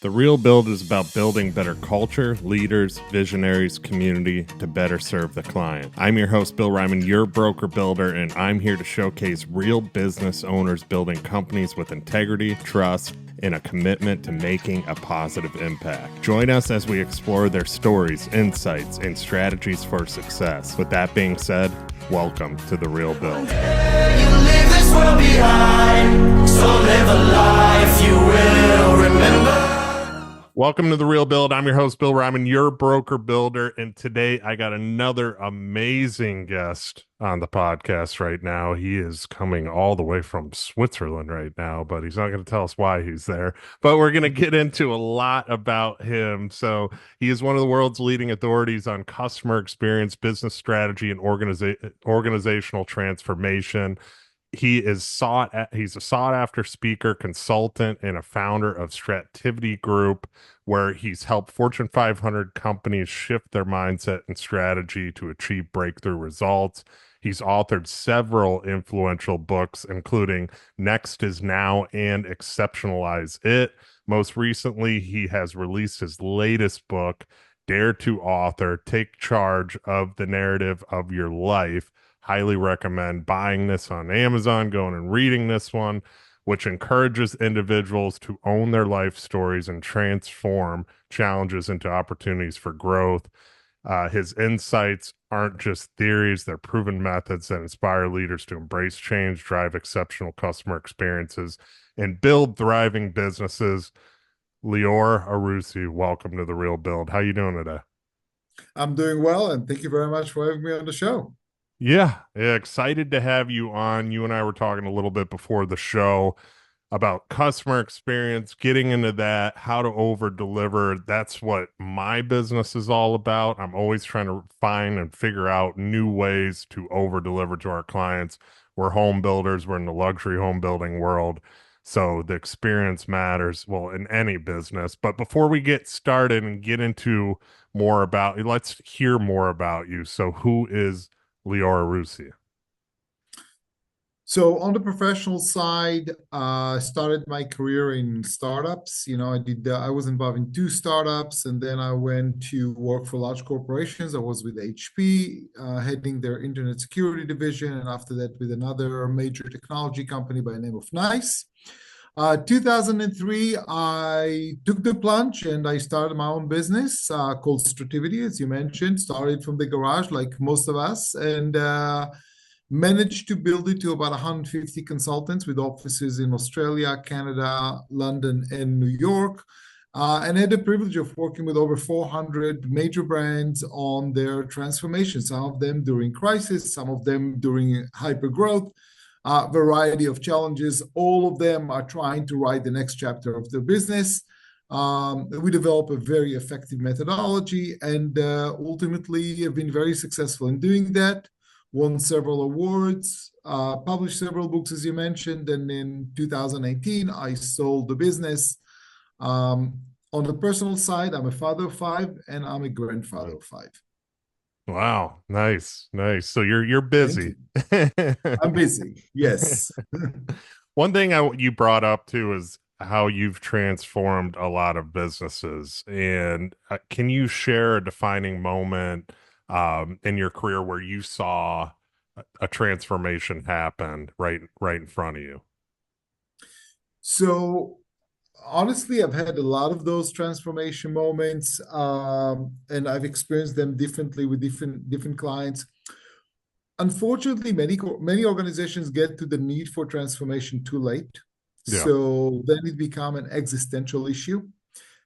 The Real Build is about building better culture, leaders, visionaries, community to better serve the client. I'm your host, Bill Ryman, your broker builder, and I'm here to showcase real business owners building companies with integrity, trust, and a commitment to making a positive impact. Join us as we explore their stories, insights, and strategies for success. With that being said, welcome to The Real Build. You leave this world behind, so live a life you will remember. Welcome to The Real Build. I'm your host, Bill Ryman, your broker builder, and today I got another amazing guest on the podcast right now. He is coming all the way from Switzerland right now, but he's not going to tell us why he's there, but we're going to get into a lot about him. So he is one of the world's leading authorities on customer experience, business strategy, and organizational transformation. He's a sought after speaker, consultant, and a founder of Strativity Group, where he's helped Fortune 500 companies shift their mindset and strategy to achieve breakthrough results. He's authored several influential books, including Next is Now and Exceptionalize It. Most recently, he has released his latest book, Dare to Author, Take Charge of the Narrative of Your Life. Highly recommend buying this on Amazon, going and reading this one, which encourages individuals to own their life stories and transform challenges into opportunities for growth. His insights aren't just theories, they're proven methods that inspire leaders to embrace change, drive exceptional customer experiences, and build thriving businesses. Lior Arussy, welcome to The Real Build. How you doing today? I'm doing well, and thank you very much for having me on the show. Yeah, excited to have you on. You and I were talking a little bit before the show about customer experience, getting into that, how to over deliver. That's what my business is all about. I'm always trying to find and figure out new ways to over deliver to our clients. We're home builders, we're in the luxury home building world. So the experience matters, well, in any business. But before we get started and get into more about, let's hear more about you. So who is Lior Arussy? So on the professional side, I started my career in startups. I was involved in 2 startups, and then I went to work for large corporations. I was with HP, heading their internet security division, and after that with another major technology company by the name of NICE. 2003, I took the plunge and I started my own business called Strativity, as you mentioned. Started from the garage like most of us, and managed to build it to about 150 consultants with offices in Australia, Canada, London, and New York. And had the privilege of working with over 400 major brands on their transformation, some of them during crisis, some of them during hyper growth. Variety of challenges. All of them are trying to write the next chapter of their business. We develop a very effective methodology, and ultimately have been very successful in doing that. Won several awards, published several books, as you mentioned, and in 2018, I sold the business. On the personal side, I'm a father of 5, and I'm a grandfather of 5. Wow, nice. So you're busy. I'm busy. Yes. One thing you brought up too is how you've transformed a lot of businesses, and can you share a defining moment in your career where you saw a transformation happen right in front of you? So honestly, I've had a lot of those transformation moments, and I've experienced them differently with different clients. Unfortunately, many organizations get to the need for transformation too late. Yeah. So then it becomes an existential issue.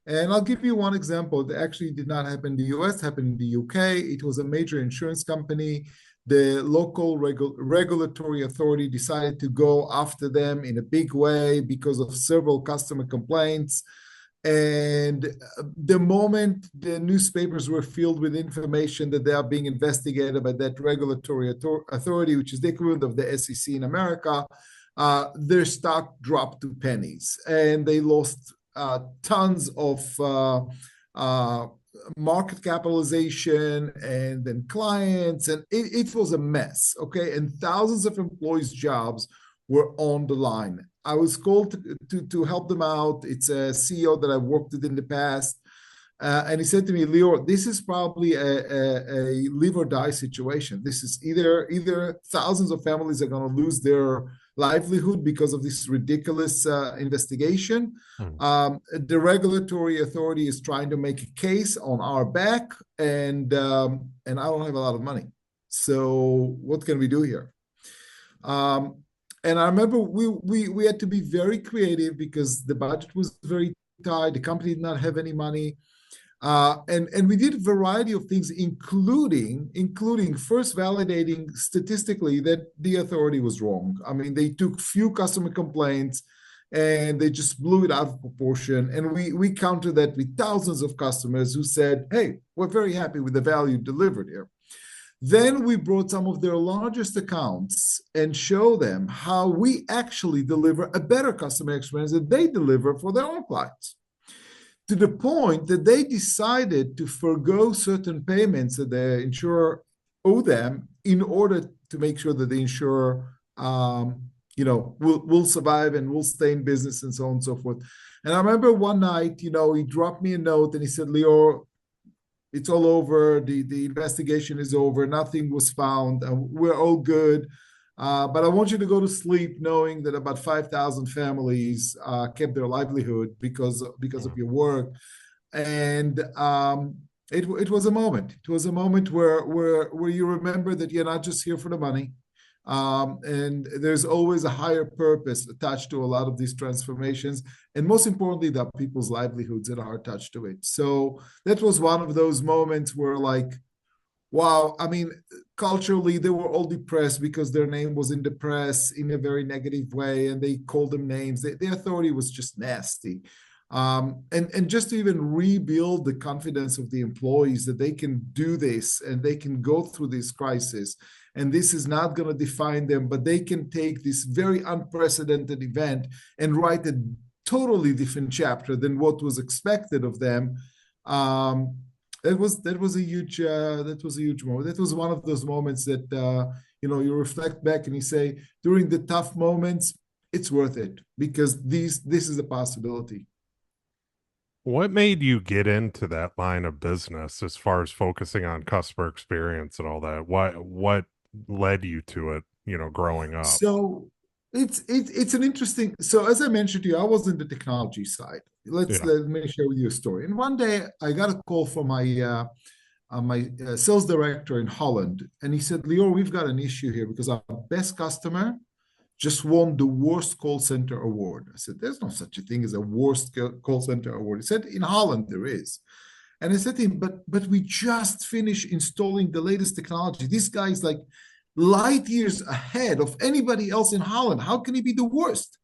And I'll give you one example that actually did not happen in the US, happened in the UK. It was a major insurance company. The local regulatory authority decided to go after them in a big way because of several customer complaints. And the moment the newspapers were filled with information that they are being investigated by that regulatory authority, which is the equivalent of the SEC in America, their stock dropped to pennies, and they lost tons of market capitalization and then clients, and it was a mess, okay? And thousands of employees' jobs were on the line. I was called to help them out. It's a CEO that I've worked with in the past. And he said to me, Lior, this is probably a live or die situation. This is either thousands of families are going to lose their livelihood because of this ridiculous investigation. Hmm. The regulatory authority is trying to make a case on our back, and I don't have a lot of money. So what can we do here? And I remember we had to be very creative because the budget was very tight. The company did not have any money. And we did a variety of things, including first validating statistically that the authority was wrong. I mean, they took few customer complaints and they just blew it out of proportion. And we countered that with thousands of customers who said, hey, we're very happy with the value delivered here. Then we brought some of their largest accounts and show them how we actually deliver a better customer experience that they deliver for their own clients, to the point that they decided to forego certain payments that the insurer owe them in order to make sure that the insurer will survive and will stay in business and so on and so forth. And I remember one night, he dropped me a note and he said, Lior, it's all over. The investigation is over. Nothing was found. We're all good. But I want you to go to sleep knowing that about 5,000 families kept their livelihood because of your work. And it was a moment. It was a moment where you remember that you're not just here for the money. And there's always a higher purpose attached to a lot of these transformations. And most importantly, the people's livelihoods that are attached to it. So that was one of those moments where like, wow, I mean, culturally, they were all depressed because their name was in the press in a very negative way, and they called them names. The authority was just nasty. And just to even rebuild the confidence of the employees that they can do this and they can go through this crisis, and this is not going to define them, but they can take this very unprecedented event and write a totally different chapter than what was expected of them. That was a huge moment. That was one of those moments that you reflect back and you say, during the tough moments, it's worth it because this is a possibility. What made you get into that line of business as far as focusing on customer experience and all that? What led you to it, growing up? So it's an interesting. So as I mentioned to you, I was in the technology side. Let me share with you a story. And one day I got a call from my sales director in Holland, and he said, "Lior, we've got an issue here because our best customer just won the worst call center award." I said, "There's no such a thing as a worst call center award." He said, "In Holland there is." And I said to him, but we just finished installing the latest technology. This guy is like light years ahead of anybody else in Holland. How can he be the worst?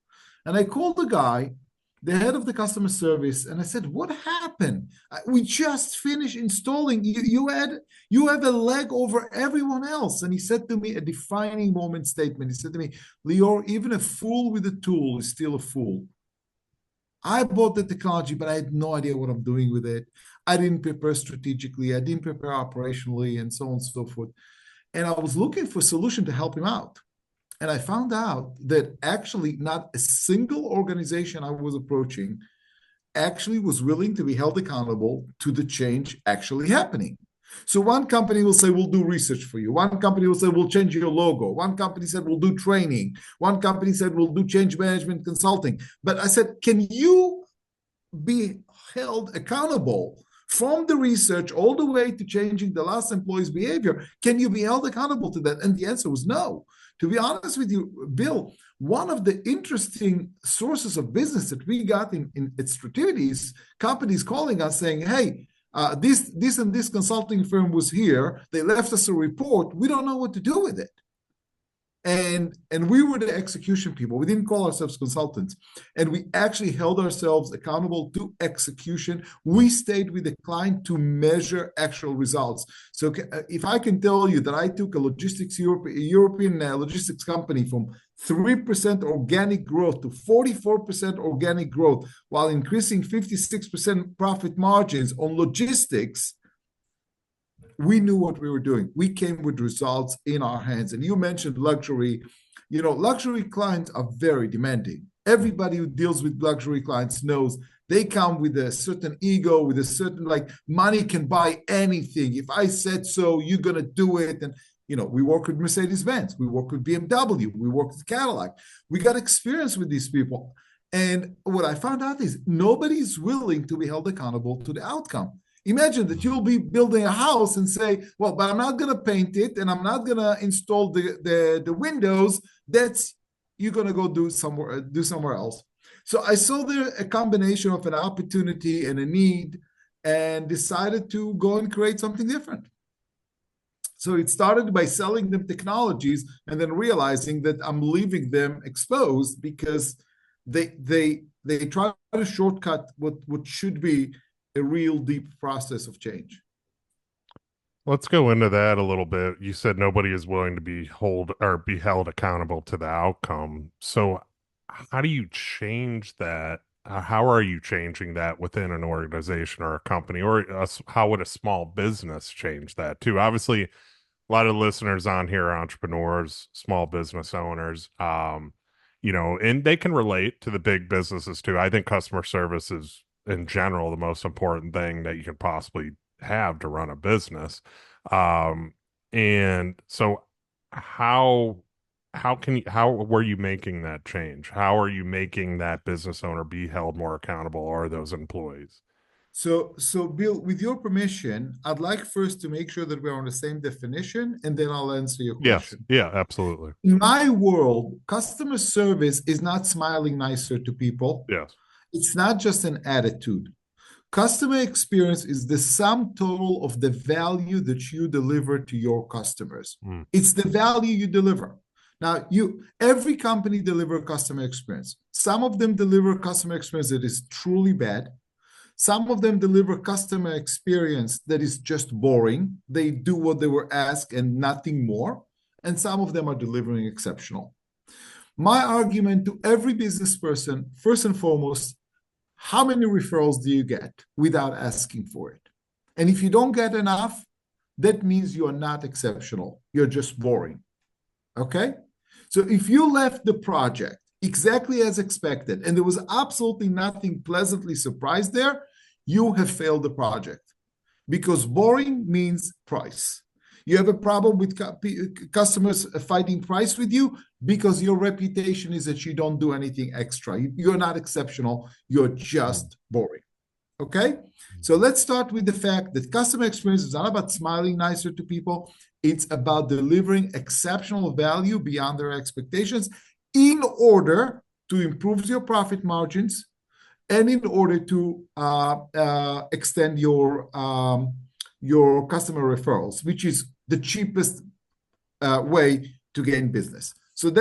And I called the guy, the head of the customer service, and I said, "What happened? We just finished installing. You have a leg over everyone else." And he said to me a defining moment statement. He said to me, "Lior, even a fool with a tool is still a fool. I bought the technology, but I had no idea what I'm doing with it. I didn't prepare strategically. I didn't prepare operationally, and so on and so forth." And I was looking for a solution to help him out. And I found out that actually not a single organization I was approaching actually was willing to be held accountable to the change actually happening. So one company will say, "We'll do research for you." One company will say, "We'll change your logo." One company said, "We'll do training." One company said, "We'll do change management consulting." But I said, "Can you be held accountable from the research all the way to changing the last employee's behavior? Can you be held accountable to that?" And the answer was no. To be honest with you, Bill, one of the interesting sources of business that we got at Strativity is companies calling us saying, "Hey, this and this consulting firm was here. They left us a report. We don't know what to do with it." And we were the execution people. We didn't call ourselves consultants. And we actually held ourselves accountable to execution. We stayed with the client to measure actual results. So if I can tell you that I took a European logistics company from 3% organic growth to 44% organic growth while increasing 56% profit margins on logistics, we knew what we were doing. We came with results in our hands. And you mentioned luxury. Luxury clients are very demanding. Everybody who deals with luxury clients knows they come with a certain ego, with a certain like money can buy anything. If I said so, you're gonna do it. And we work with Mercedes-Benz, we work with BMW, we work with Cadillac. We got experience with these people. And what I found out is nobody's willing to be held accountable to the outcome. Imagine that you'll be building a house and say, well, but I'm not going to paint it and I'm not going to install the windows. That's you're going to go do somewhere else. So I saw there a combination of an opportunity and a need and decided to go and create something different. So it started by selling them technologies and then realizing that I'm leaving them exposed because they try to shortcut what should be a real deep process of change. Let's go into that a little bit. You said nobody is willing to be held accountable to the outcome. So how do you change that? How are you changing that within an organization or a company, or how would a small business change that too? Obviously, a lot of listeners on here are entrepreneurs, small business owners, and they can relate to the big businesses too. I think customer service is, in general, the most important thing that you can possibly have to run a business. And so how were you making that change? How are you making that business owner be held more accountable, or those employees? So Bill, with your permission, I'd like first to make sure that we're on the same definition, and then I'll answer your Yes. question. Yeah, absolutely. In my world, customer service is not smiling nicer to people. Yes. It's not just an attitude. Customer experience is the sum total of the value that you deliver to your customers. It's the value you deliver. Now, every company deliver customer experience. Some of them deliver customer experience that is truly bad. Some of them deliver customer experience that is just boring. They do what they were asked and nothing more. And some of them are delivering exceptional. My argument to every business person, first and foremost, how many referrals do you get without asking for it? And if you don't get enough, that means you are not exceptional. You're just boring. Okay? So if you left the project exactly as expected, and there was absolutely nothing pleasantly surprised there, you have failed the project. Because boring means price. You have a problem with customers fighting price with you because your reputation is that you don't do anything extra. You're not exceptional. You're just boring. Okay? So let's start with the fact that customer experience is not about smiling nicer to people. It's about delivering exceptional value beyond their expectations in order to improve your profit margins and in order to extend your customer referrals, which is the cheapest way to gain business. So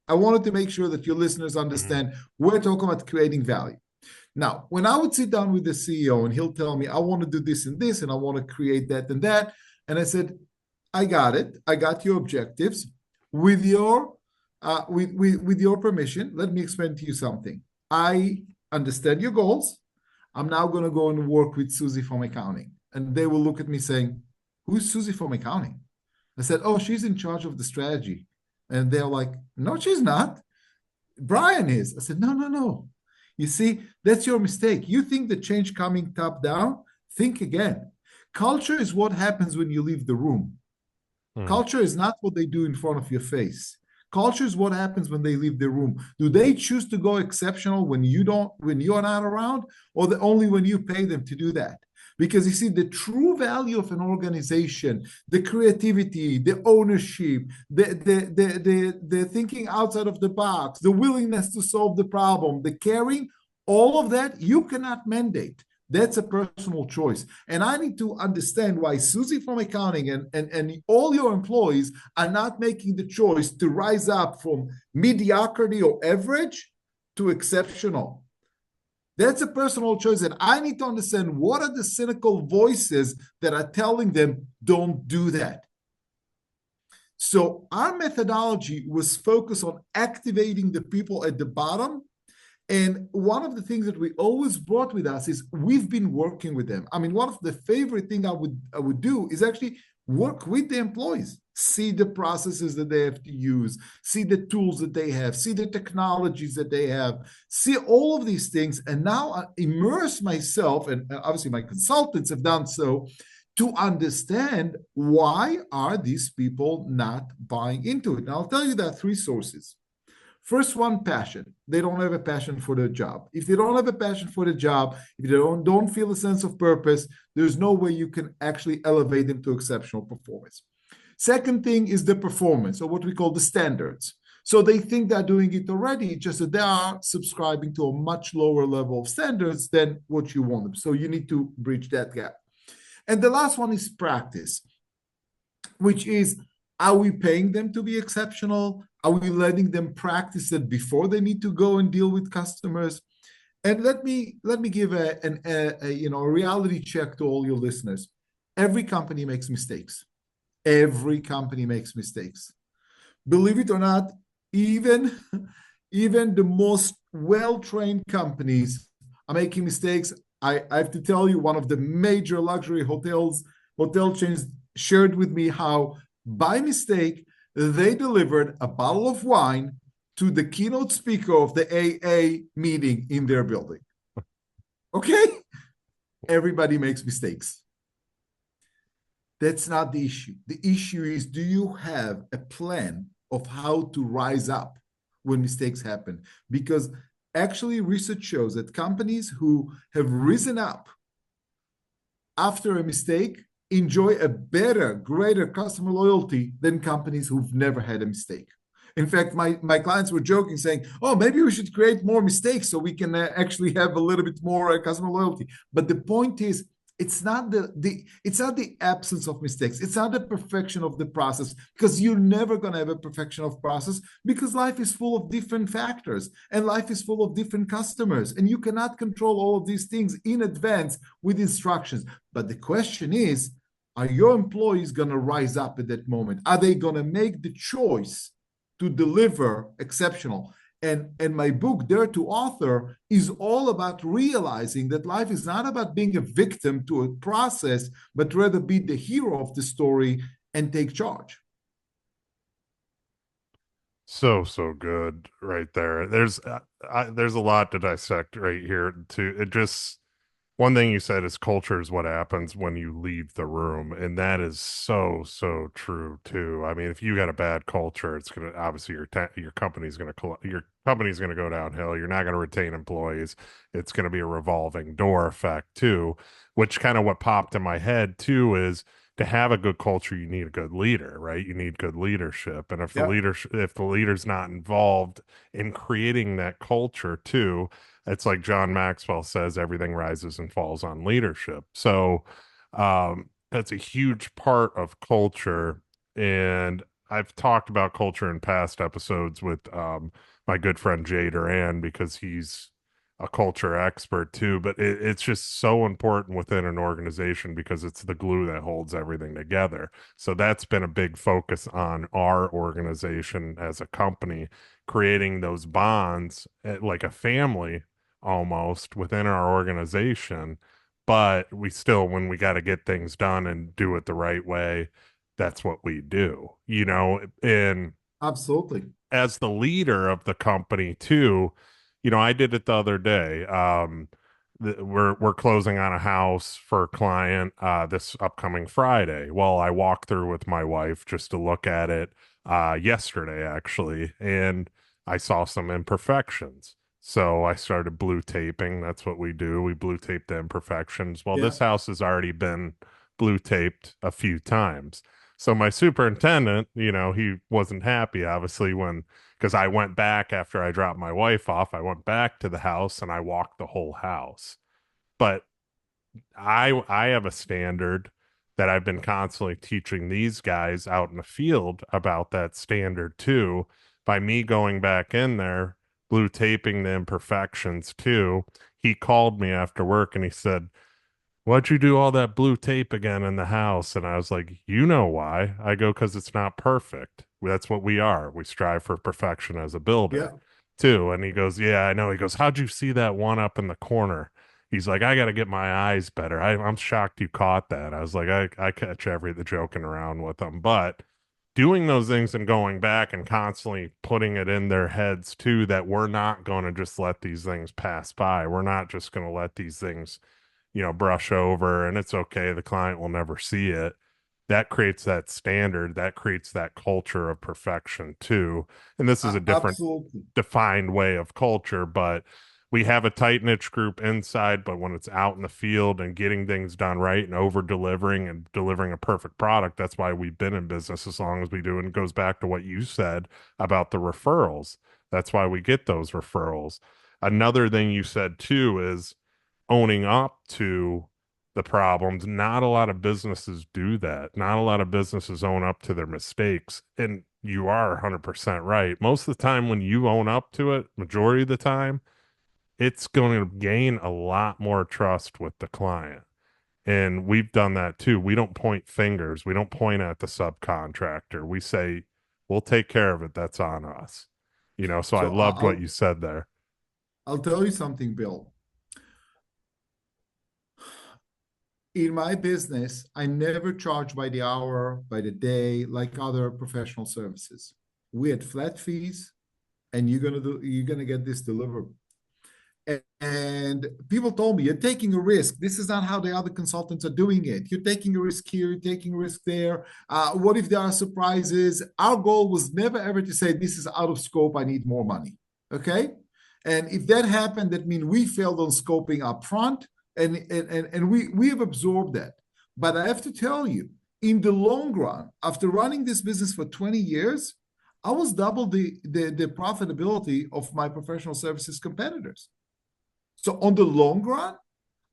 I wanted to make sure that your listeners understand we're talking about creating value. Now, when I would sit down with the CEO and he'll tell me, I want to do this and this, and I want to create that and that. And I said, I got it. I got your objectives. With your permission, let me explain to you something. I understand your goals. I'm now going to go and work with Susie from accounting. And they will look at me saying, who's Susie from accounting? I said, oh, she's in charge of the strategy. And they're like, no, she's not. Brian is. I said, no. You see, that's your mistake. You think the change coming top down? Think again. Culture is what happens when you leave the room. Culture is not what they do in front of your face. Culture is what happens when they leave the room. Do they choose to go exceptional when you're not around, or only when you pay them to do that? Because you see, the true value of an organization, the creativity, the ownership, the thinking outside of the box, the willingness to solve the problem, the caring, all of that you cannot mandate. That's a personal choice. And I need to understand why Susie from accounting and all your employees are not making the choice to rise up from mediocrity or average to exceptional. That's a personal choice. And I need to understand what are the cynical voices that are telling them, don't do that. So our methodology was focused on activating the people at the bottom. And one of the things that we always brought with us is we've been working with them. I mean, one of the favorite things I would do is actually Work with the employees. See the processes that they have to use, see the tools that they have, see the technologies that they have, see all of these things. And now I immerse myself, and obviously my consultants have done so, to understand why are these people not buying into it. And I'll tell you that three sources. First one, passion. They don't have a passion for their job. If they don't have a passion for the job, if they don't feel a sense of purpose, there's no way you can actually elevate them to exceptional performance. Second thing is the performance, or what we call the standards. So they think they're doing it already, just that they are subscribing to a much lower level of standards than what you want them. So you need to bridge that gap. And the last one is practice, which is, are we paying them to be exceptional? Are we letting them practice it before they need to go and deal with customers? And let me give a reality check to all your listeners. Every company makes mistakes. Every company makes mistakes. Believe it or not, even even the most well-trained companies are making mistakes. I have to tell you, one of the major luxury hotel chains shared with me how by mistake they delivered a bottle of wine to the keynote speaker of the AA meeting in their building. Okay? Everybody makes mistakes. That's not the issue. The issue is, do you have a plan of how to rise up when mistakes happen? Because actually, research shows that companies who have risen up after a mistake enjoy a better, greater customer loyalty than companies who've never had a mistake. In fact, my clients were joking, saying, "Oh, maybe we should create more mistakes so we can actually have a little bit more customer loyalty." But the point is, it's not the absence of mistakes. It's not the perfection of the process, because you're never going to have a perfection of process, because life is full of different factors and life is full of different customers, and you cannot control all of these things in advance with instructions. But the question is, are your employees going to rise up at that moment? Are they going to make the choice to deliver exceptional? And my book, Dare to Author, is all about realizing that life is not about being a victim to a process, but rather be the hero of the story and take charge. So good right there. There's a lot to dissect right here too. It just one thing you said is culture is what happens when you leave the room, and that is so true too. I mean, if you got a bad culture, it's gonna obviously your company's gonna go downhill. You're not gonna retain employees. It's gonna be a revolving door effect too, which kind of what popped in my head too is to have a good culture, you need a good leader, right? You need good leadership, and Yeah, if the leader's not involved in creating that culture too, it's like John Maxwell says, everything rises and falls on leadership. So that's a huge part of culture. And I've talked about culture in past episodes with my good friend Jay Duran because he's a culture expert too. But it's just so important within an organization because it's the glue that holds everything together. So that's been a big focus on our organization as a company, creating those bonds like a family almost within our organization, but we still, when we got to get things done and do it the right way, that's what we do, and absolutely. as the leader of the company too, I did it the other day. We're closing on a house for a client this upcoming Friday. Well, I walked through with my wife just to look at it yesterday actually, and I saw some imperfections. So I started blue taping. That's what we do. We blue tape the imperfections. Well, Yeah, this house has already been blue taped a few times. So my superintendent, he wasn't happy, obviously, because I went back after I dropped my wife off. I went back to the house and I walked the whole house. But I have a standard that I've been constantly teaching these guys out in the field about that standard too, by me going back in there, blue taping the imperfections too. He called me after work and he said, "Why'd you do all that blue tape again in the house?" And I was like, "You know why?" I go, "Because it's not perfect. That's what we are. We strive for perfection as a builder yeah. too." And he goes, "Yeah, I know." He goes, "How'd you see that one up in the corner?" He's like, I got to get my eyes better. I'm shocked you caught that. I was like, I catch the joking around with them, but doing those things and going back and constantly putting it in their heads too that we're not going to just let these things pass by. We're not just going to let these things, brush over and it's okay. The client will never see it. That creates that standard, that creates that culture of perfection too. And this is a different Absolutely. defined way of culture, but we have a tight niche group inside, but when it's out in the field and getting things done right and over delivering and delivering a perfect product, that's why we've been in business as long as we do. And it goes back to what you said about the referrals. That's why we get those referrals. Another thing you said too is owning up to the problems. Not a lot of businesses do that. Not a lot of businesses own up to their mistakes. And you are 100% right. Most of the time, when you own up to it, majority of the time, it's going to gain a lot more trust with the client. And we've done that too. We don't point fingers. We don't point at the subcontractor. We say, we'll take care of it. That's on us. So I So loved what you said there. I'll tell you something, Bill. In my business, I never charge by the hour, by the day, like other professional services. We had flat fees, and you're gonna get this delivered. And people told me, you're taking a risk. This is not how the other consultants are doing it. You're taking a risk here, you're taking a risk there. What if there are surprises? Our goal was never ever to say, this is out of scope, I need more money. Okay? And if that happened, that means we failed on scoping up front, and we have absorbed that. But I have to tell you, in the long run, after running this business for 20 years, I was double the profitability of my professional services competitors. So on the long run,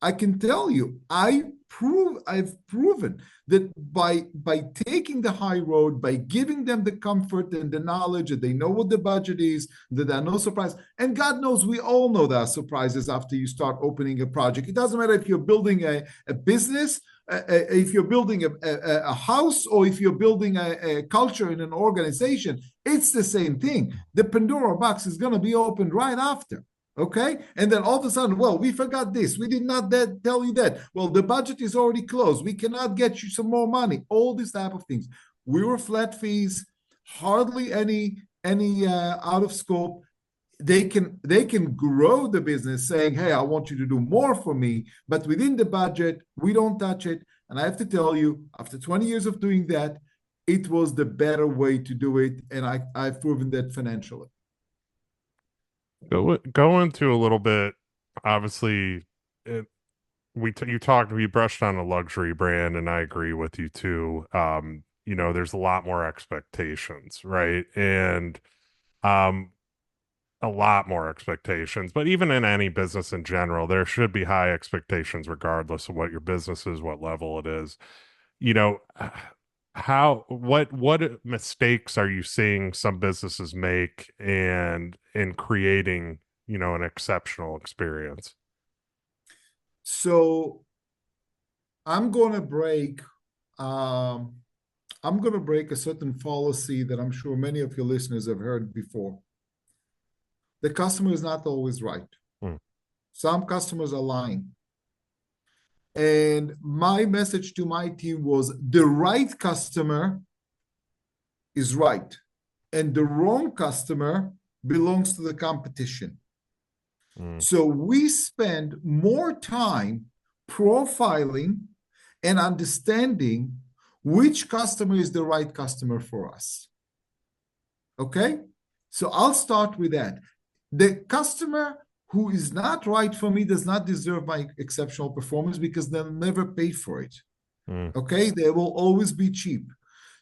I can tell you, I've proven that by taking the high road, by giving them the comfort and the knowledge that they know what the budget is, that there are no surprises. And God knows, we all know there are surprises after you start opening a project. It doesn't matter if you're building a business, if you're building a house, or if you're building a culture in an organization, it's the same thing. The Pandora box is going to be opened right after. Okay. And then all of a sudden, well, we forgot this. We did not tell you that. Well, the budget is already closed. We cannot get you some more money. All these type of things. We were flat fees, hardly any out of scope. They can grow the business saying, hey, I want you to do more for me. But within the budget, we don't touch it. And I have to tell you, after 20 years of doing that, it was the better way to do it. And I've proven that financially. Go into a little bit. Obviously, you brushed on a luxury brand, and I agree with you too. There's a lot more expectations, right? And a lot more expectations. But even in any business in general, there should be high expectations, regardless of what your business is, what level it is. You know, what mistakes are you seeing some businesses make and in creating an exceptional experience? So I'm gonna break I'm gonna break a certain fallacy that I'm sure many of your listeners have heard before. The customer is not always right. Some customers are lying. And my message to my team was, the right customer is right, and the wrong customer belongs to the competition. So we spend more time profiling and understanding which customer is the right customer for us. Okay? So I'll start with that. The customer who is not right for me does not deserve my exceptional performance, because they'll never pay for it. Okay? They will always be cheap.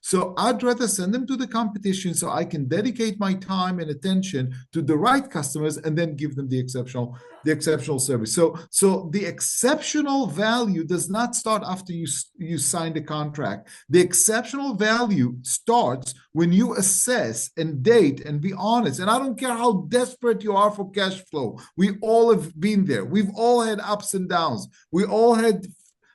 So I'd rather send them to the competition so I can dedicate my time and attention to the right customers and then give them the exceptional service. So the exceptional value does not start after you sign the contract. The exceptional value starts when you assess and date and be honest. And I don't care how desperate you are for cash flow. We all have been there. We've all had ups and downs. We all had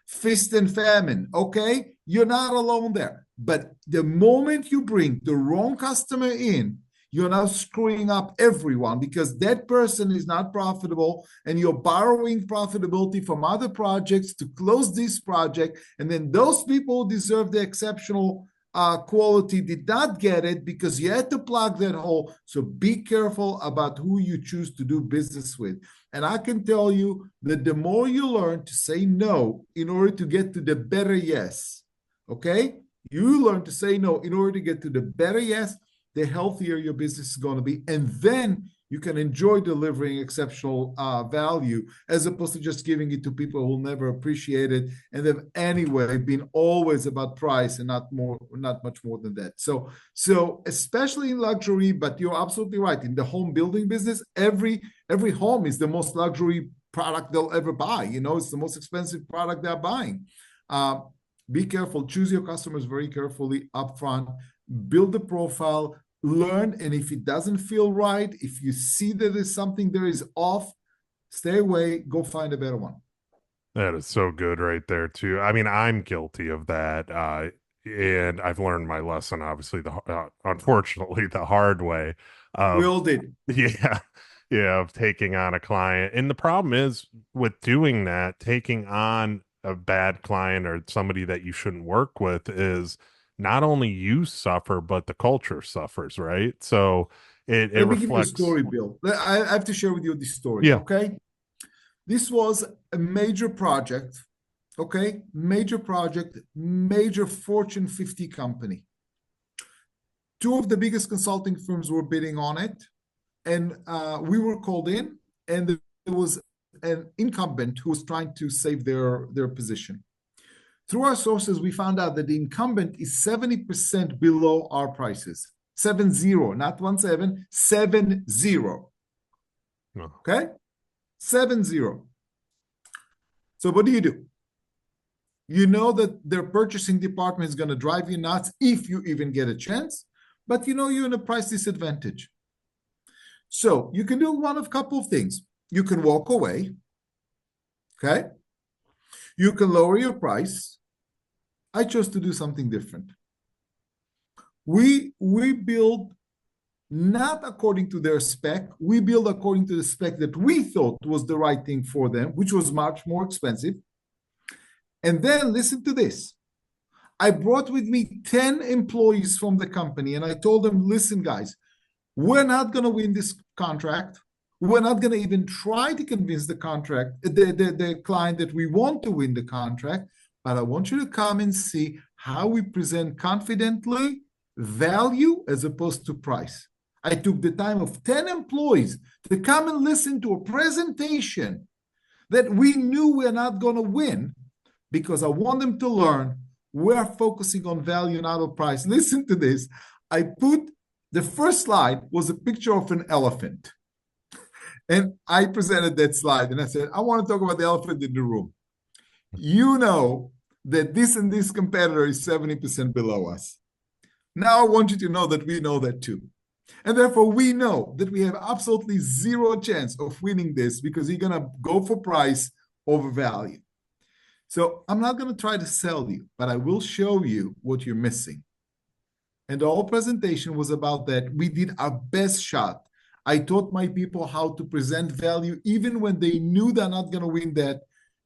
feast and famine. Okay? You're not alone there. But the moment you bring the wrong customer in, you're now screwing up everyone because that person is not profitable and you're borrowing profitability from other projects to close this project. And then those people who deserve the exceptional quality did not get it because you had to plug that hole. So be careful about who you choose to do business with. And I can tell you that the more you learn to say no in order to get to the better yes, okay? You learn to say no in order to get to the better yes, the healthier your business is going to be. And then you can enjoy delivering exceptional value as opposed to just giving it to people who will never appreciate it and have anyway been always about price and not much more than that. So especially in luxury, but you're absolutely right. In the home building business, every home is the most luxury product they'll ever buy. You know, it's the most expensive product they're buying. Be careful. Choose your customers very carefully upfront. Build the profile. Learn, and if it doesn't feel right, if you see that there's something there is off, stay away, go find a better one. That is so good right there too. I mean, I'm guilty of that, and I've learned my lesson, obviously, unfortunately, the hard way. We Of all did. yeah, yeah, of taking on a client, and the problem is with doing that, taking on a bad client or somebody that you shouldn't work with is not only you suffer, but the culture suffers, right? So it Let me give you a reflects. story, Bill. I have to share with you this story, Yeah. okay? This was a major project, okay? Major project, major Fortune 50 company. Two of the biggest consulting firms were bidding on it, and we were called in, and there was an incumbent who was trying to save their position. Through our sources, we found out that the incumbent is 70% below our prices. 70, not 17, 70. No. Okay? 70. So what do? You know that their purchasing department is going to drive you nuts if you even get a chance, but you know you're in a price disadvantage. So you can do one of a couple of things. You can walk away. Okay? You can lower your price. I chose to do something different. We build not according to their spec. We build according to the spec that we thought was the right thing for them, which was much more expensive. And then listen to this. I brought with me 10 employees from the company, and I told them, listen, guys, we're not going to win this contract. We're not going to even try to convince the client that we want to win the contract. But I want you to come and see how we present confidently value as opposed to price. I took the time of 10 employees to come and listen to a presentation that we knew we're not going to win because I want them to learn we're focusing on value, not on price. Listen to this. I put the first slide was a picture of an elephant. And I presented that slide and I said, I want to talk about the elephant in the room. You know that this and this competitor is 70% below us. Now I want you to know that we know that too. And therefore we know that we have absolutely zero chance of winning this because you're going to go for price over value. So I'm not going to try to sell you, but I will show you what you're missing. And the whole presentation was about that. We did our best shot. I taught my people how to present value even when they knew they're not going to win that.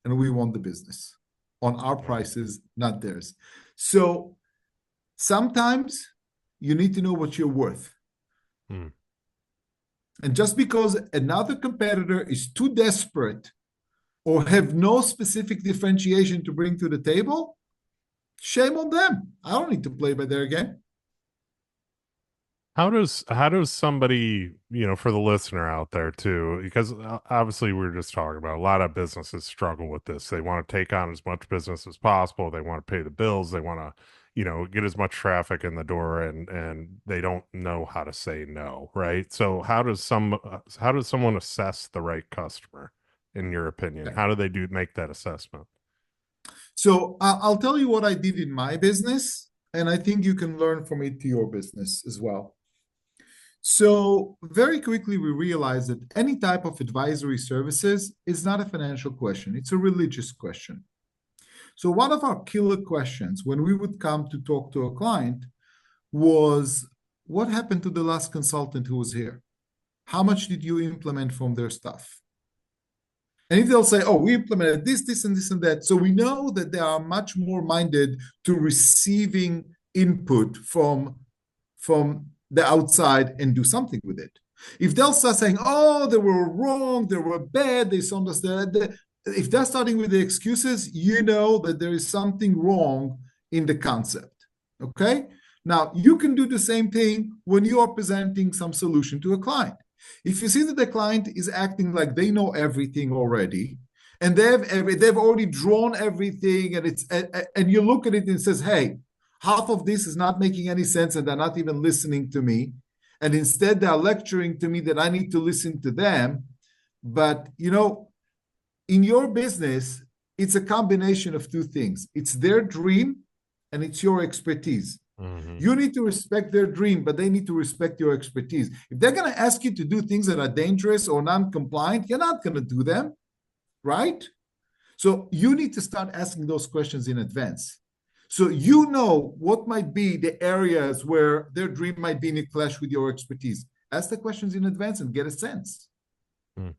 And we won the business on our prices, not theirs. So sometimes you need to know what you're worth. And just because another competitor is too desperate or have no specific differentiation to bring to the table, shame on them. I don't need to play by their game. How does somebody, for the listener out there too, because obviously we were just talking about a lot of businesses struggle with this. They want to take on as much business as possible. They want to pay the bills. They want to, get as much traffic in the door, and they don't know how to say no, right? So how does someone assess the right customer, in your opinion? Okay. How do they make that assessment? So I'll tell you what I did in my business, and I think you can learn from it to your business as well. So very quickly, we realized that any type of advisory services is not a financial question. It's a religious question. So one of our killer questions when we would come to talk to a client was, what happened to the last consultant who was here? How much did you implement from their stuff? And if they'll say, oh, we implemented this, this, and this, and that. So we know that they are much more minded to receiving input from the outside and do something with it. If they'll start saying, oh, they were wrong, they were bad, they misunderstood, if they're starting with the excuses, you know that there is something wrong in the concept. Okay? Now, you can do the same thing when you are presenting some solution to a client. If you see that the client is acting like they know everything already, and they've already drawn everything, and you look at it and it says, hey, half of this is not making any sense, and they're not even listening to me, and instead they're lecturing to me that I need to listen to them. But in your business, it's a combination of two things. It's their dream and it's your expertise. Mm-hmm. You need to respect their dream, but they need to respect your expertise. If they're going to ask you to do things that are dangerous or non-compliant, you're not going to do them, right? So you need to start asking those questions in advance. So you know what might be the areas where their dream might be in a clash with your expertise. Ask the questions in advance and get a sense. Mm.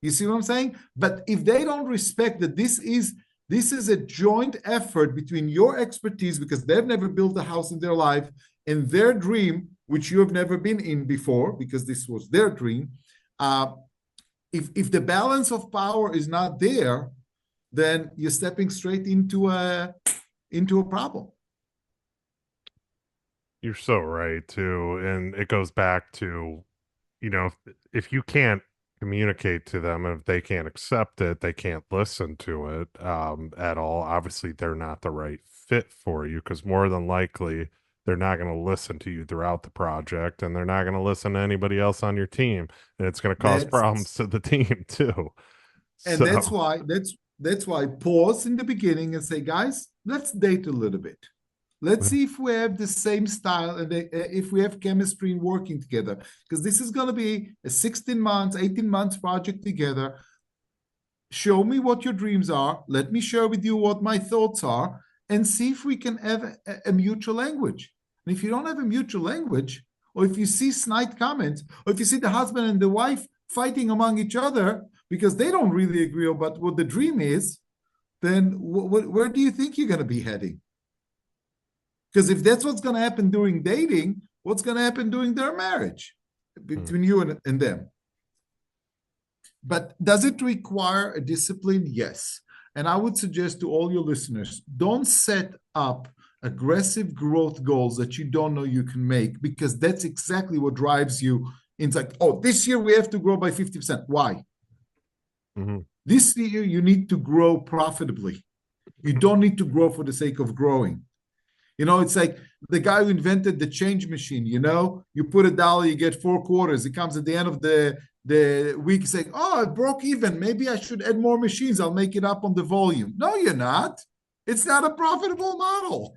You see what I'm saying? But if they don't respect that this is a joint effort between your expertise, because they've never built a house in their life, and their dream, which you have never been in before, because this was their dream. If the balance of power is not there, then you're stepping straight into a problem. You're so right too, and it goes back to, if you can't communicate to them, and if they can't accept it, they can't listen to it at all. Obviously, they're not the right fit for you, because more than likely they're not going to listen to you throughout the project, and they're not going to listen to anybody else on your team, and it's going to cause problems to the team too. And that's why pause in the beginning and say, guys, let's date a little bit. Let's see if we have the same style and if we have chemistry in working together, because this is going to be a 16 months, 18 months project together. Show me what your dreams are. Let me share with you what my thoughts are, and see if we can have a mutual language. And if you don't have a mutual language, or if you see snide comments, or if you see the husband and the wife fighting among each other because they don't really agree about what the dream is, then where do you think you're going to be heading? Because if that's what's going to happen during dating, what's going to happen during their marriage between you and them? But does it require a discipline? Yes. And I would suggest to all your listeners, don't set up aggressive growth goals that you don't know you can make, because that's exactly what drives you. It's like, oh, this year we have to grow by 50%. Why? Mm-hmm. This year you need to grow profitably. You don't need to grow for the sake of growing. It's like the guy who invented the change machine. You put $1, you get 4 quarters. It comes at the end of the week saying, oh, it broke even. Maybe I should add more machines. I'll make it up on the volume. No, you're not. It's not a profitable model.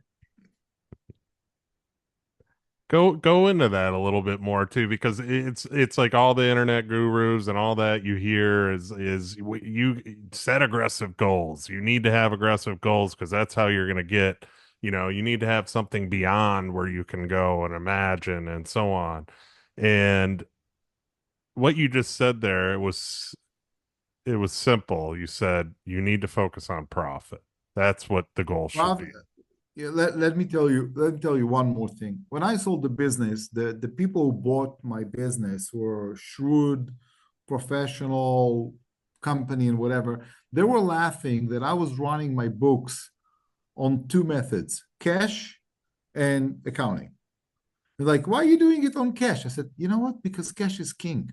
Go into that a little bit more too, because it's like all the internet gurus and all that you hear is you set aggressive goals. You need to have aggressive goals, because that's how you're going to get. You need to have something beyond where you can go and imagine and so on. And what you just said there, it was simple. You said you need to focus on profit. That's what the goal should be. Yeah, let me tell you one more thing. When I sold the business, the people who bought my business were shrewd, professional company and whatever. They were laughing that I was running my books on 2 methods, cash and accounting. They're like, why are you doing it on cash? I said, you know what? Because cash is king.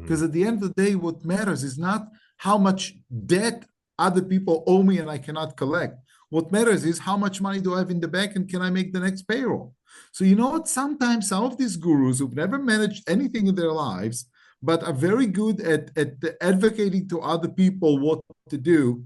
Because at the end of the day, what matters is not how much debt other people owe me and I cannot collect. What matters is how much money do I have in the bank and can I make the next payroll? So you know what? Sometimes some of these gurus who've never managed anything in their lives, but are very good at advocating to other people what to do,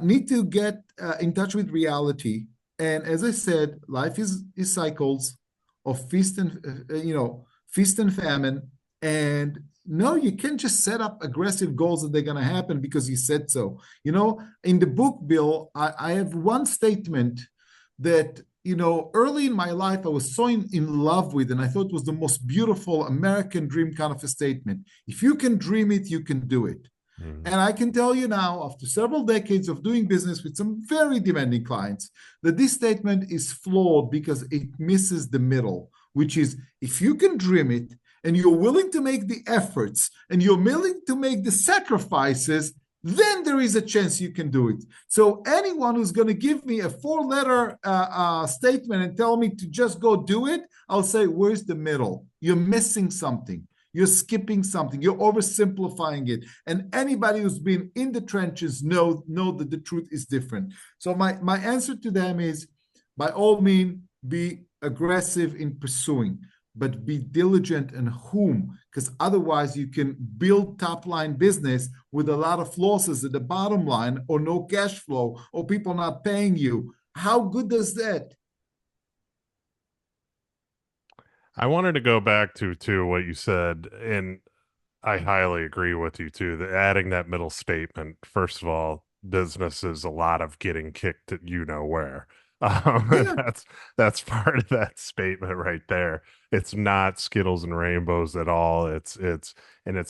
need to get in touch with reality. And as I said, life is cycles of feast and famine. And no, you can't just set up aggressive goals that they're going to happen because you said so. In the book, Bill, I have one statement that early in my life, I was so in love with, and I thought it was the most beautiful American dream kind of a statement. If you can dream it, you can do it. Mm. And I can tell you now, after several decades of doing business with some very demanding clients, that this statement is flawed because it misses the middle, which is if you can dream it and you're willing to make the efforts and you're willing to make the sacrifices, then there is a chance you can do it. So anyone who's going to give me a four-letter statement and tell me to just go do it, I'll say, where's the middle? You're missing something. You're skipping something. You're oversimplifying it. And anybody who's been in the trenches know that the truth is different. So my answer to them is, by all means, be aggressive in pursuing, but be diligent in whom, because otherwise you can build top line business with a lot of losses at the bottom line, or no cash flow, or people not paying you. How good does that? I wanted to go back to what you said, and I highly agree with you too. That adding that middle statement, first of all, business is a lot of getting kicked at you know where. And Yeah, that's part of that statement right there. It's not Skittles and rainbows at all. It's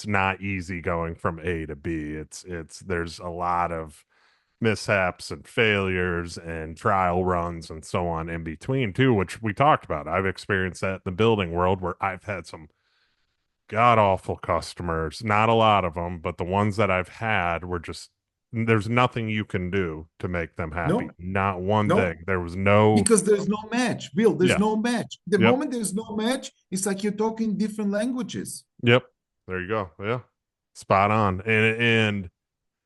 not easy going from A to B. It's there's a lot of mishaps and failures and trial runs and so on in between too, which we talked about. I've experienced that in the building world where I've had some god awful customers. Not a lot of them, but the ones that I've had were just there's nothing you can do to make them happy. no, Not one no, thing. There was no, because there's no match. Bill, there's yeah, no match. The yep, moment there's no match, it's like you're talking different languages. yep. There you go. Yeah. Spot on. And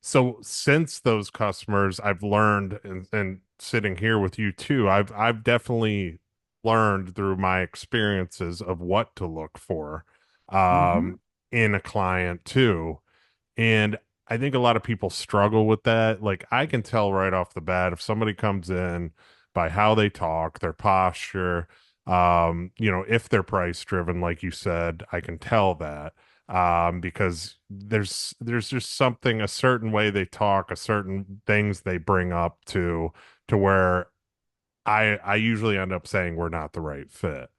so since those customers, I've learned, and sitting here with you too, I've definitely learned through my experiences of what to look for Mhm. in a client too. And I think a lot of people struggle with that. Like I can tell right off the bat if somebody comes in by how they talk, their posture, if they're price driven, like you said, I can tell that because there's just something, a certain way they talk, a certain things they bring up to where I usually end up saying we're not the right fit.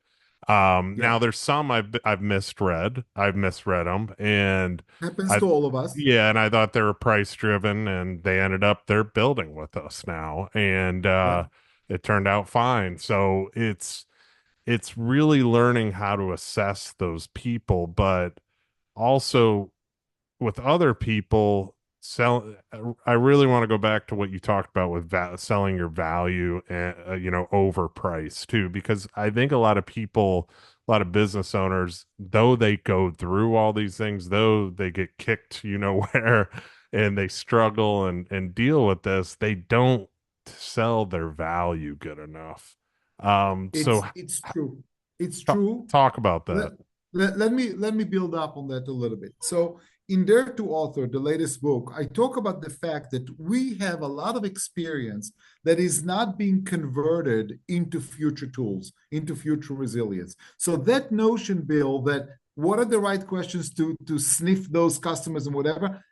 Yeah, Now there's some I've misread. I've misread them, and happens I, to all of us. yeah, and I thought they were price driven, and they ended up they're building with us now, and Yeah, it turned out fine. So it's really learning how to assess those people, but also with other people sell I really want to go back to what you talked about with selling your value and over price too, because I think a lot of people, a lot of business owners, though they go through all these things, though they get kicked where, and they struggle and deal with this, they don't sell their value good enough. So it's true. It's talk, true. talk about Let, that. let me build up on that a little bit. So in Dare to Author, the latest book, I talk about the fact that we have a lot of experience that is not being converted into future tools, into future resilience. So that notion, Bill, that what are the right questions to sniff those customers and whatever,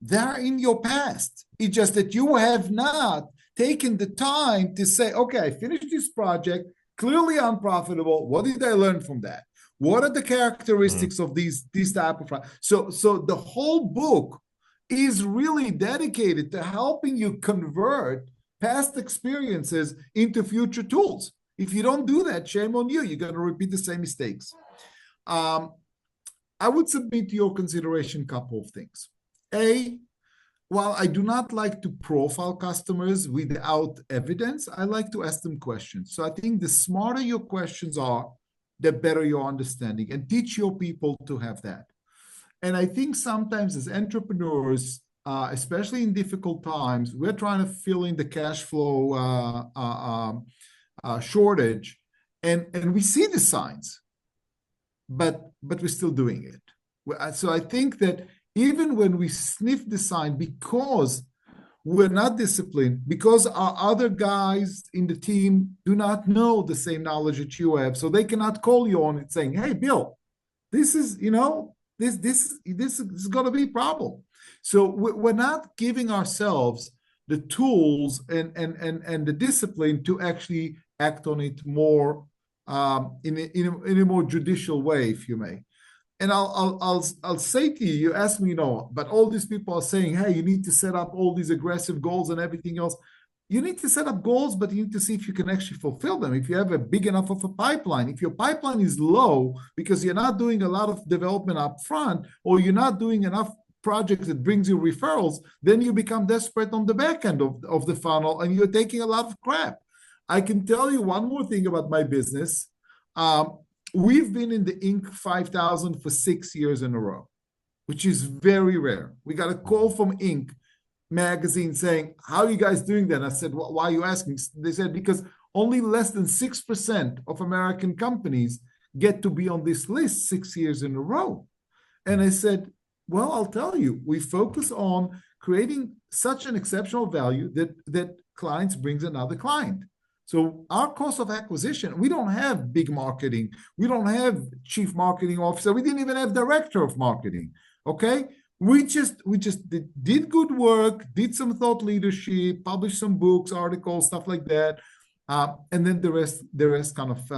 they're in your past. It's just that you have not taken the time to say, okay, I finished this project, clearly unprofitable. What did I learn from that? What are the Mm, characteristics of these type of so the whole book is really dedicated to helping you convert past experiences into future tools. If you don't do that, shame on you. You're going to repeat the same mistakes. Um, I would submit to your consideration a couple of things. A, while I do not like to profile customers without evidence, I like to ask them questions. So I think the smarter your questions are, the better your understanding, and teach your people to have that. And I think sometimes as entrepreneurs, especially in difficult times, we're trying to fill in the cash flow shortage, and we see the signs, but we're still doing it. So I think that even when we sniff the sign, because we're not disciplined, because our other guys in the team do not know the same knowledge that you have, so they cannot call you on it saying, "Hey, Bill, this is this is going to be a problem." So we're not giving ourselves the tools and the discipline to actually act on it more in a more judicial way, if you may. And I'll say to you, you ask me, but all these people are saying, hey, you need to set up all these aggressive goals and everything else. You need to set up goals, but you need to see if you can actually fulfill them. If you have a big enough of a pipeline, if your pipeline is low because you're not doing a lot of development up front, or you're not doing enough projects that brings you referrals, then you become desperate on the back end of the funnel and you're taking a lot of crap. I can tell you one more thing about my business. We've been in the Inc. 5000 for 6 years in a row, which is very rare. We got a call from Inc. magazine saying, how are you guys doing that? I said, why are you asking? They said, because only less than 6% of American companies get to be on this list 6 years in a row. And I said, well, I'll tell you, we focus on creating such an exceptional value that clients brings another client. So our cost of acquisition, we don't have big marketing. We don't have chief marketing officer. We didn't even have director of marketing. Okay. We just did good work, did some thought leadership, published some books, articles, stuff like that. And then the rest kind of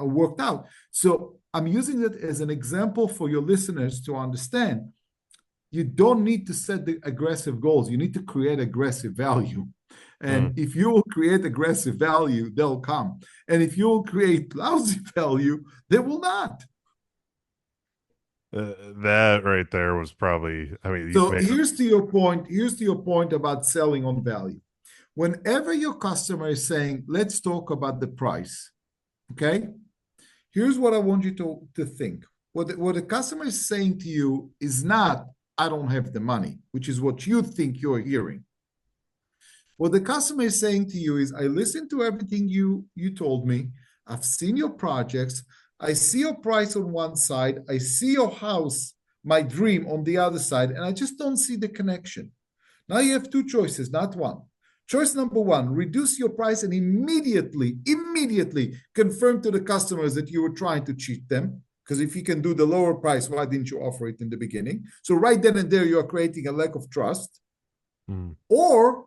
worked out. So I'm using that as an example for your listeners to understand. You don't need to set the aggressive goals. You need to create aggressive value. And if you will create aggressive value, they'll come. And if you will create lousy value, they will not. That right there was probably, I mean, so here's to your point about selling on value. Whenever your customer is saying, let's talk about the price, okay? Here's what I want you to think. What the customer is saying to you is not, I don't have the money, which is what you think you're hearing. What the customer is saying to you is, I listened to everything you told me. I've seen your projects. I see your price on one side. I see your house, my dream, on the other side, and I just don't see the connection. Now you have two choices, not one. Choice number one, reduce your price and immediately confirm to the customers that you were trying to cheat them. Because if you can do the lower price, why didn't you offer it in the beginning? So right then and there, you are creating a lack of trust. Or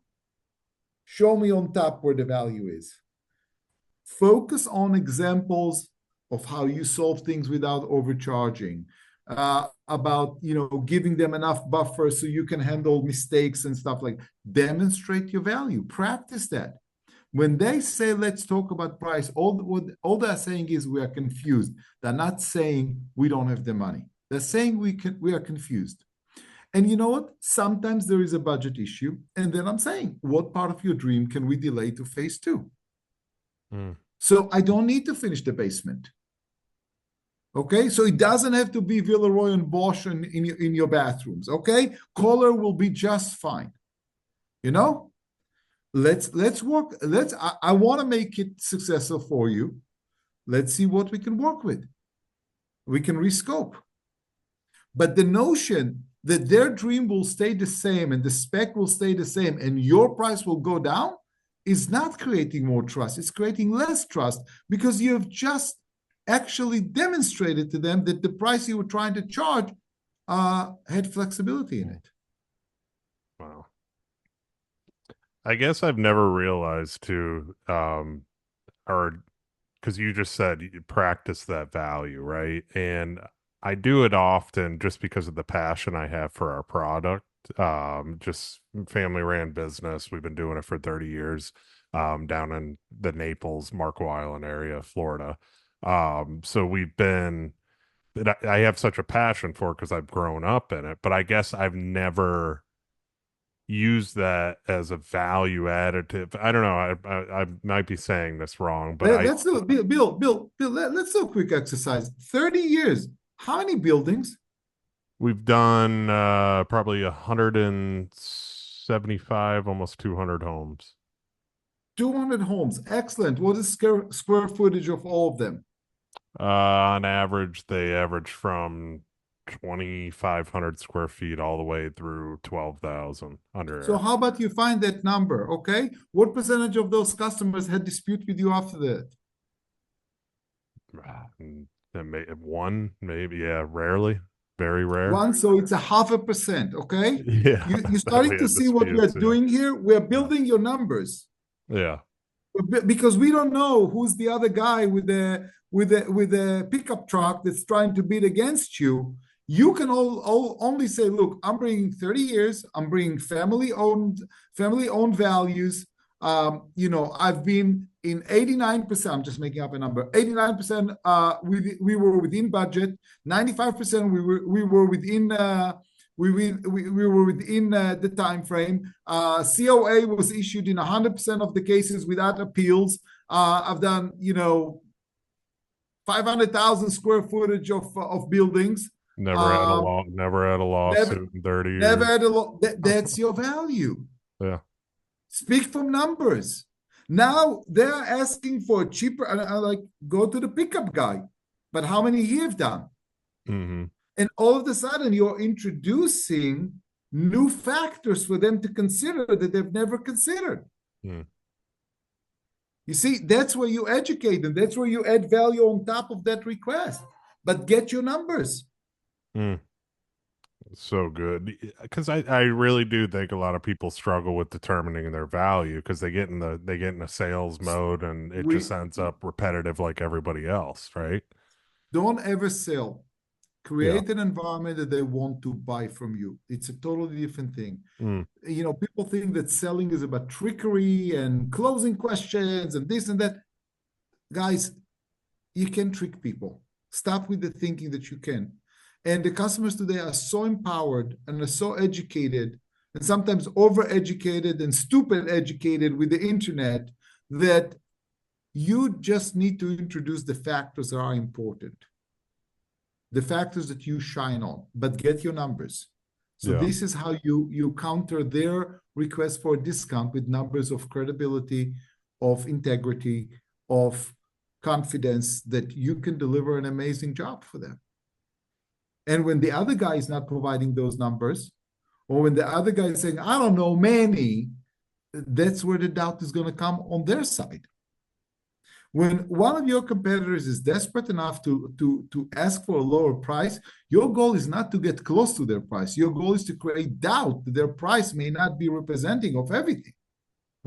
show me on top where the value is. Focus on examples of how you solve things without overcharging, about giving them enough buffer so you can handle mistakes and stuff like that. Demonstrate your value. Practice that. When they say, let's talk about price, all they're saying is we are confused. They're not saying we don't have the money. They're saying we are confused. And you know what? Sometimes there is a budget issue. And then I'm saying, what part of your dream can we delay to phase 2? So I don't need to finish the basement. Okay, so it doesn't have to be Villeroy and Bosch in your bathrooms. Okay, color will be just fine. Let's work. I want to make it successful for you. Let's see what we can work with. We can rescope. But the notion that their dream will stay the same and the spec will stay the same and your price will go down is not creating more trust. It's creating less trust because you have just actually demonstrated to them that the price you were trying to charge had flexibility in it. Wow. I guess I've never realized because you just said you practice that value, right? And I do it often just because of the passion I have for our product. Just family ran business. We've been doing it for 30 years down in the Naples, Marco Island area, Florida. So I have such a passion for it because I've grown up in it, but I guess I've never used that as a value additive. I don't know. I might be saying this wrong, but Bill, let's do a quick exercise. 30 years. How many buildings? We've done probably 175, almost 200 homes. 200 homes. Excellent. What is square footage of all of them? On average, they average from 2,500 square feet all the way through 12,000 under. So how about you find that number, okay? What percentage of those customers had dispute with you after that? One, maybe, yeah, rarely, very rare. One, so it's 0.5%, okay? Yeah. You're starting to see what we're doing here. We're building your numbers. Yeah. because we don't know who's the other guy with the pickup truck that's trying to bid against you. You can all only say, look, I'm bringing 30 years, I'm bringing family owned values. I've been in 89%, I'm just making up a number, 89%, we were within budget, 95% we were within we were within the time frame. COA was issued in 100% of the cases without appeals. I've done 500,000 square footage of buildings. Never had a Never, lawsuit in 30 never years. had that's your value. Yeah. Speak from numbers. Now they're asking for a cheaper. I like, go to the pickup guy, but how many he have done? Mm-hmm. And all of a sudden, you're introducing new factors for them to consider that they've never considered. Mm. You see, that's where you educate them. That's where you add value on top of that request. But get your numbers. Mm. So good, because I really do think a lot of people struggle with determining their value because they get in a sales mode and it just We ends up repetitive like everybody else, right? don't ever sell. Yeah. Create an environment that they want to buy from you. It's a totally different thing. Mm. People think that selling is about trickery and closing questions and this and that. Guys, you can trick people. Stop with the thinking that you can. And the customers today are so empowered and are so educated and sometimes overeducated and stupid educated with the internet that you just need to introduce the factors that are important, the factors that you shine on, but get your numbers. So Yeah. this is how you counter their request for a discount with numbers of credibility, of integrity, of confidence that you can deliver an amazing job for them. And when the other guy is not providing those numbers, or when the other guy is saying, I don't know many, that's where the doubt is going to come on their side. When one of your competitors is desperate enough to ask for a lower price, your goal is not to get close to their price. Your goal is to create doubt that their price may not be representing of everything.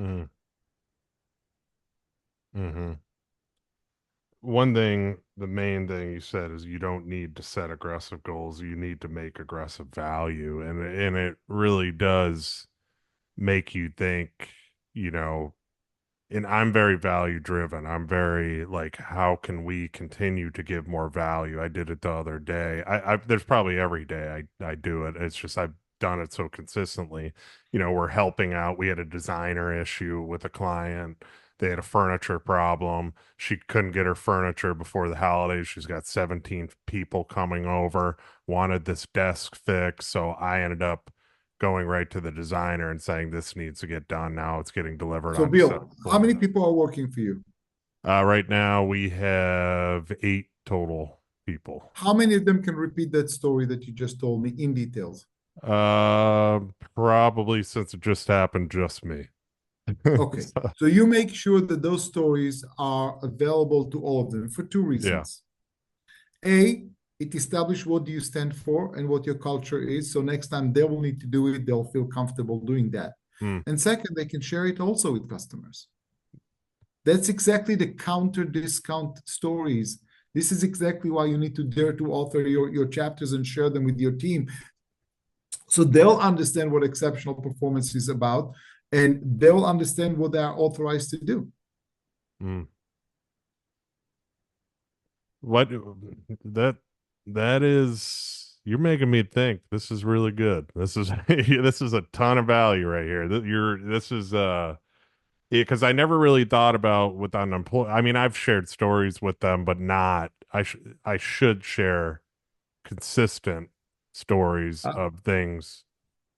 Mm. Mm-hmm. One thing, the main thing you said is you don't need to set aggressive goals. You need to make aggressive value. And it really does make you think, you know, and I'm very value driven. I'm very like, how can we continue to give more value? I did it the other day. There's probably every day I do it. It's just I've done it so consistently. You know, we're helping out. We had a designer issue with a client. They had a furniture problem. She couldn't get her furniture before the holidays. She's got 17 people coming over, wanted this desk fixed. So I ended up going right to the designer and saying this needs to get done now. It's getting delivered So, on December Bill, how many 20th. people are working for you? Right now we have 8 total people. How many of them can repeat that story that you just told me in details? Probably since it just happened, just me. Okay. So, So you make sure that those stories are available to all of them for two yeah. reasons. A, it establishes what do you stand for and what your culture is. So next time they will need to do it, they'll feel comfortable doing that. Hmm. And second, they can share it also with customers. That's exactly the counter discount stories. This is exactly why you need to dare to author your chapters and share them with your team. So they'll understand what exceptional performance is about and they'll understand what they are authorized to do. Hmm. What that is, you're making me think. This is really good. This is this is a ton of value right here. This is because I never really thought about with unemployed. I mean, I've shared stories with them, but not. I should share consistent stories Uh, of things.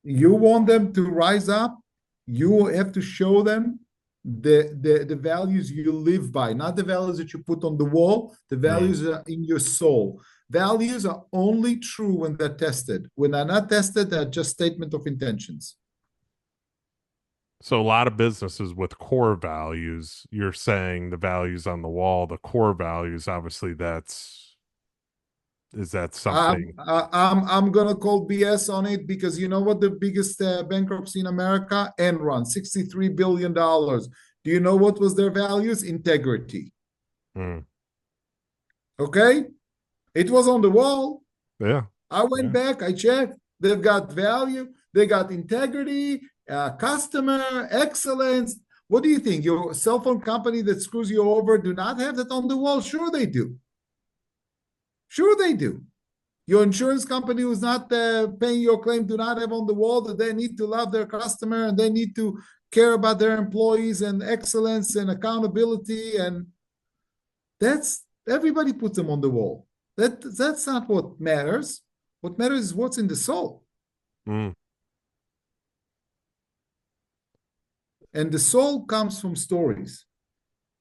you want them to rise up, you have to show them the values you live by, not the values that you put on the wall, the Mm. values are in your soul. Values are only true when they're tested. When they're not tested, they're just statement of intentions. So a lot of businesses with core values, you're saying the values on the wall, the core values, obviously is that something? I'm gonna call BS on it because you know what the biggest bankruptcy in America? Enron, $63 billion. Do you know what was their values? Integrity. Mm. Okay? It was on the wall. Yeah. I went Yeah. back, I checked. They've got value, they got integrity, customer excellence. What do you think? Your cell phone company that screws you over do not have that on the wall? Sure, they do. Sure, they do. Your insurance company who's not paying your claim do not have on the wall that they need to love their customer and they need to care about their employees and excellence and accountability. And that's everybody puts them on the wall. That's not what matters. What matters is what's in the soul. Mm. And the soul comes from stories.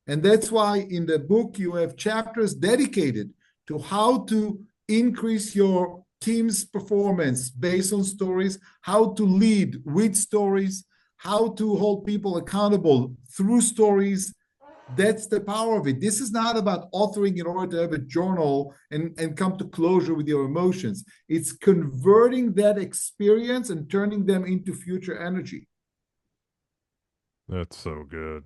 And that's why in the book you have chapters dedicated to how to increase your team's performance based on stories, how to lead with stories, how to hold people accountable through stories. That's the power of it. This is not about authoring in order to have a journal and come to closure with your emotions. It's converting that experience and turning them into future energy. That's so good.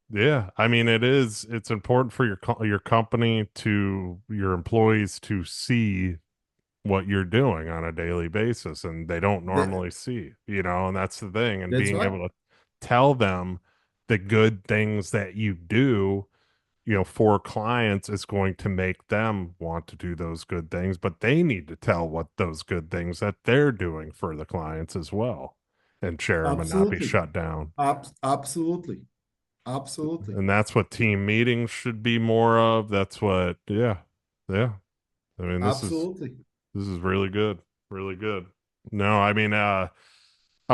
Yeah, I mean it's important for your company to your employees to see what you're doing on a daily basis and they don't That, normally see, and that's the thing and that's being right. able to tell them the good things that you do, for clients is going to make them want to do those good things, but they need to tell what those good things that they're doing for the clients as well and share them and not be Absolutely. shut down. Absolutely. Absolutely. And that's what team meetings should be more of. That's what, yeah, yeah. I mean, Absolutely. this is really good, really good. No, I mean, I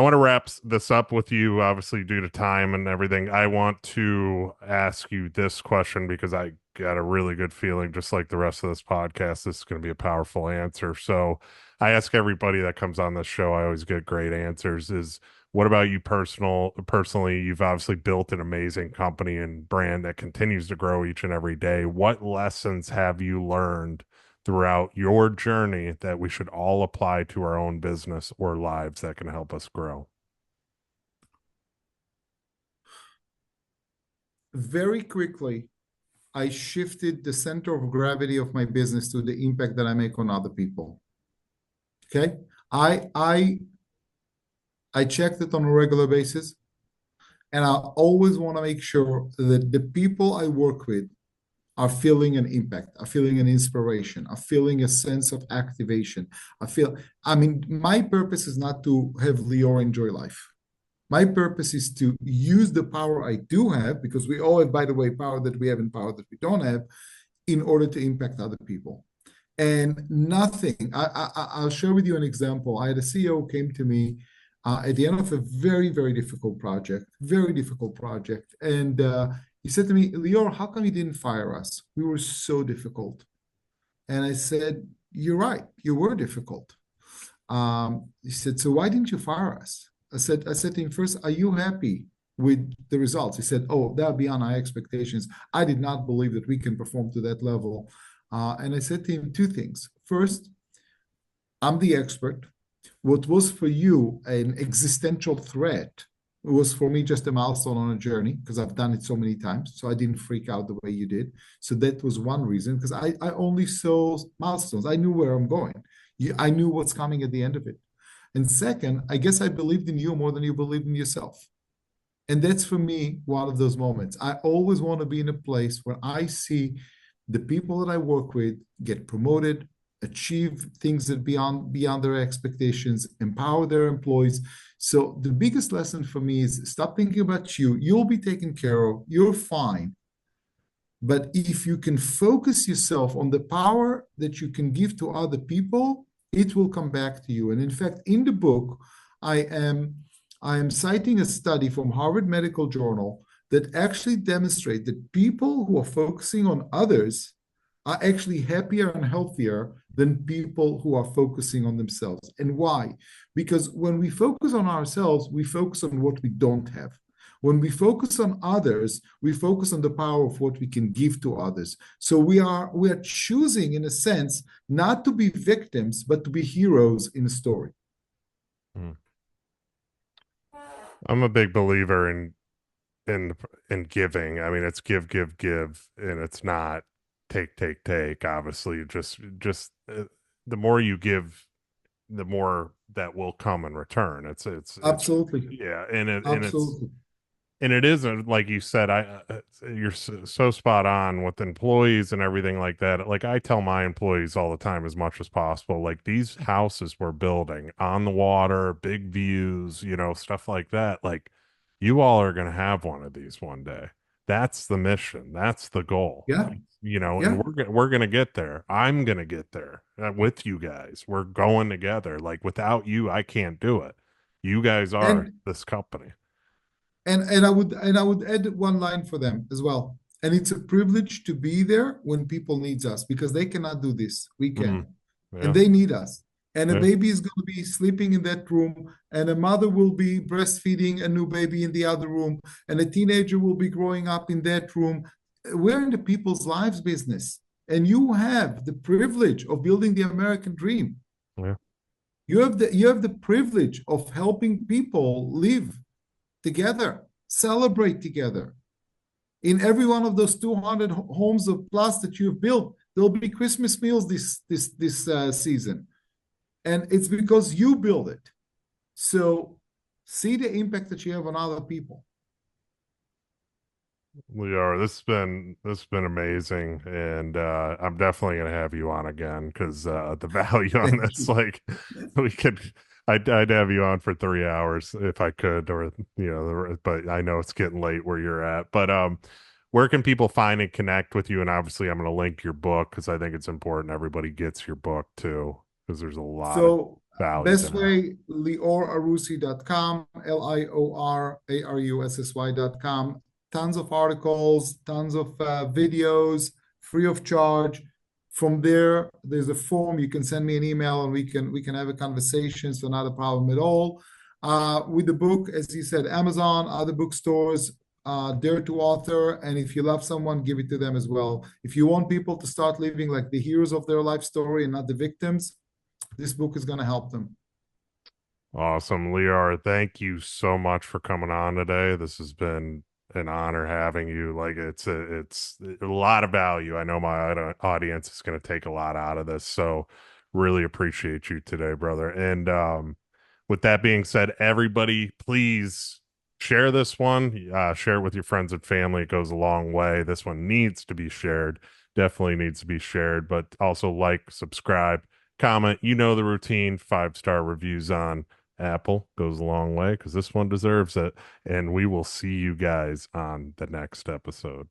want to wrap this up with you, obviously, due to time and everything. I want to ask you this question because I got a really good feeling, just like the rest of this podcast, this is going to be a powerful answer. So I ask everybody that comes on this show, I always get great answers. Is what about you personally? You've obviously built an amazing company and brand that continues to grow each and every day. What lessons have you learned throughout your journey that we should all apply to our own business or lives that can help us grow? Very quickly, I shifted the center of gravity of my business to the impact that I make on other people. Okay. I I I checked it on a regular basis, and I always want to make sure that the people I work with are feeling an impact, are feeling an inspiration, are feeling a sense of activation. I mean, my purpose is not to have Lior enjoy life. My purpose is to use the power I do have, because we all have, by the way, power that we have and power that we don't have, in order to impact other people. And nothing, I'll share with you an example. I had a CEO who came to me at the end of a very, very difficult project, very difficult project. And he said to me, Lior, how come you didn't fire us? We were so difficult. And I said, you're right, you were difficult. He said, so why didn't you fire us? I said to him, first, are you happy with the results? He said, oh, they're beyond our expectations. I did not believe that we can perform to that level. And I said to him two things. First, I'm the expert. What was for you an existential threat was for me just a milestone on a journey, because I've done it so many times. So I didn't freak out the way you did. So that was one reason, because I only saw milestones. I knew where I'm going. I knew what's coming at the end of it. And second, I guess I believed in you more than you believed in yourself. And that's for me one of those moments. I always want to be in a place where I see the people that I work with get promoted, achieve things that beyond their expectations, empower their employees. So the biggest lesson for me is stop thinking about you. You'll be taken care of. You're fine. But if you can focus yourself on the power that you can give to other people, it will come back to you. And in fact, in the book, I am I am citing a study from Harvard Medical Journal that actually demonstrate that people who are focusing on others are actually happier and healthier than people who are focusing on themselves. And why? Because when we focus on ourselves, we focus on what we don't have. When we focus on others, we focus on the power of what we can give to others. So we are choosing, in a sense, not to be victims, but to be heroes in a story. Mm. I'm a big believer in in in giving. I mean, it's give, give, give, and it's not take, take, take. Obviously, just the more you give, the more that will come in return. It's Absolutely. yeah, Absolutely. and it isn't like you said. You're so spot on with employees and everything like that. Like I tell my employees all the time, as much as possible, like these houses we're building on the water, big views, stuff like that. Like you all are going to have one of these one day. That's the mission. That's the goal. Yeah. And Yeah. we're gonna get there. I'm gonna get there with you guys. We're going together. Like without you, I can't do it. You guys are And this company. and I would add one line for them as well. And it's a privilege to be there when people needs us because they cannot do this. We Mm, can. And yeah, they need us. And a yeah, baby is going to be sleeping in that room, and a mother will be breastfeeding a new baby in the other room, and a teenager will be growing up in that room. We're in the people's lives business, and you have the privilege of building the American dream. yeah. You have the privilege of helping people live together, celebrate together. In every one of those 200 homes of plus that you've built, there'll be Christmas meals this season, and it's because you build it. So see the impact that you have on other people. Lior, this has been amazing, and I'm definitely gonna have you on again because the value on Thank this, you. like, we could, I'd have you on for 3 hours if I could, or but I know it's getting late where you're at. But where can people find and connect with you? And obviously, I'm gonna link your book because I think it's important everybody gets your book too, because there's a lot of So value best there. way, liorarussy.com, LIORARUSSY.com. Tons of articles, tons of videos, free of charge. From there, there's a form. You can send me an email and we can have a conversation. So not a problem at all. With the book, as you said, Amazon, other bookstores, Dare to Author. And if you love someone, give it to them as well. If you want people to start living like the heroes of their life story and not the victims, this book is going to help them. Awesome. Lior, thank you so much for coming on today. This has been an honor having you. Like it's a lot of value. I know my audience is going to take a lot out of this. So really appreciate you today, brother. And with that being said, everybody, please share this one. Share it with your friends and family. It goes a long way. This one needs to be shared. Definitely needs to be shared, but also like, subscribe, comment. You know the routine. 5-star reviews on Apple goes a long way because this one deserves it. And we will see you guys on the next episode.